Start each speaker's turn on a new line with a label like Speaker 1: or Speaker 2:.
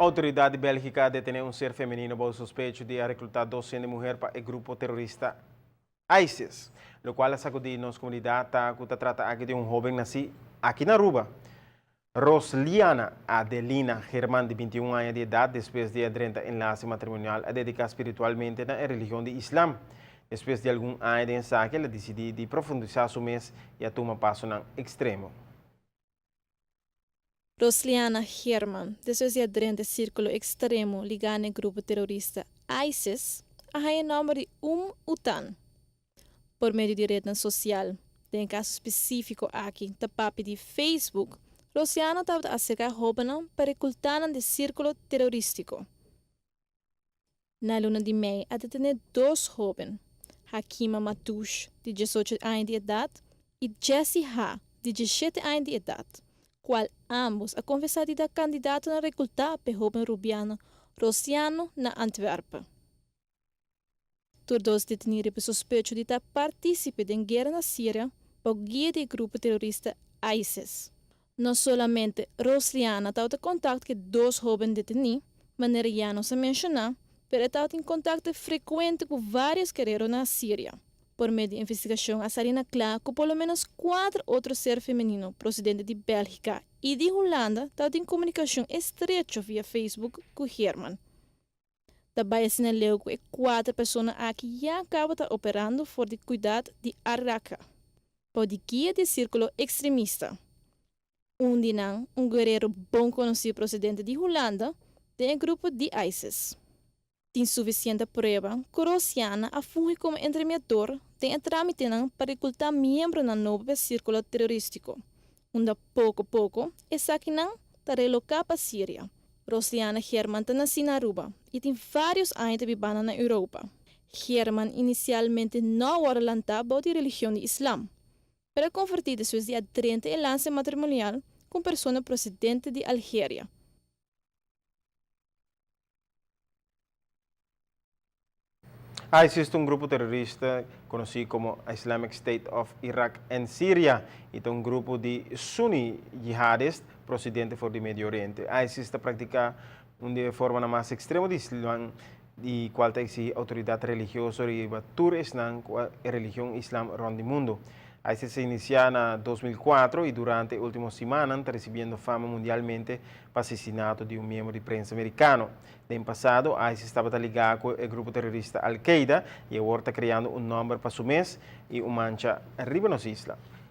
Speaker 1: Autoridade Bélgica detém um ser feminino por suspeito de recrutar docente mulher para o grupo terrorista ISIS, o qual sacudiu nossa comunidade que trata aqui de um jovem nascido aqui na Aruba. Rosliana Adelina Germán, de 21 anos de idade, depois de adrenta enlace matrimonial, a dedicar espiritualmente na religião de Islam. Depois de algum ano de ensaio, ela decidiu de profundizar seu mês e a tomar passo no extremo.
Speaker 2: Rosliana Germán, depois de adrenta ao círculo extremo ligado ao grupo terrorista ISIS, a o nome de Utan. Por meio de rede social, em caso específico aqui, da papi de Facebook, Rosliana estava a acercar jovens para ocultar do círculo terrorístico. Na luna de maio, a detener dois jovens, Hakima Matouche, de 18 anos de idade, e Jessie Ha, de 17 anos de idade, qual ambos a conversar da candidata a recrutar para jovem rubiano Rosliano na Antwerpen. Todos detenidos por suspeito de participar em guerra na Síria por guia do grupo terrorista ISIS. Não somente Rosliana estava em contato com dois jovens detenidos, mas já não se mencionar, mas estava em contato frequente com vários guerreiros na Síria. Por meio de investigação, a Sarina claro que pelo menos 4 outros seres femininos procedentes de Bélgica e de Holanda estavam em comunicação estreita via Facebook com Germán. Também assinalou que 4 pessoas aqui já acabam operando por de cuidado de Arraka, por de guia de círculo extremista. Dinang, um guerreiro bom conhecido procedente de Holanda, tem grupo de ISIS. Tem suficiente prova que Rosliana funge como intermediador tem trâmite para recrutar membros no novo círculo terrorístico, onde pouco a pouco essa que não está relocada para a Síria. Rosliana Germán nasceu na Aruba e tem vários anos de vivendo na Europa. Germán inicialmente não era lançado de religião de Islam, mas convertido depois de 30 enlace matrimonial com pessoas procedentes de Algéria.
Speaker 1: Existe um grupo terrorista conhecido como Islamic State of Iraq em Síria, e é um grupo de Sunni jihadistas procedentes do Médio Oriente. ISIS pratica de forma mais extrema de Islam, de qual tem autoridade religiosa e batur Islam, a religião Islam around the mundo. ISIS se inició en 2004 y durante las últimas semanas está recibiendo fama mundialmente por asesinato de un miembro de prensa americano. En pasado, ISIS estaba ligado con el grupo terrorista Al-Qaeda y ahora está creando un nombre para su mes y una mancha arriba en las islas.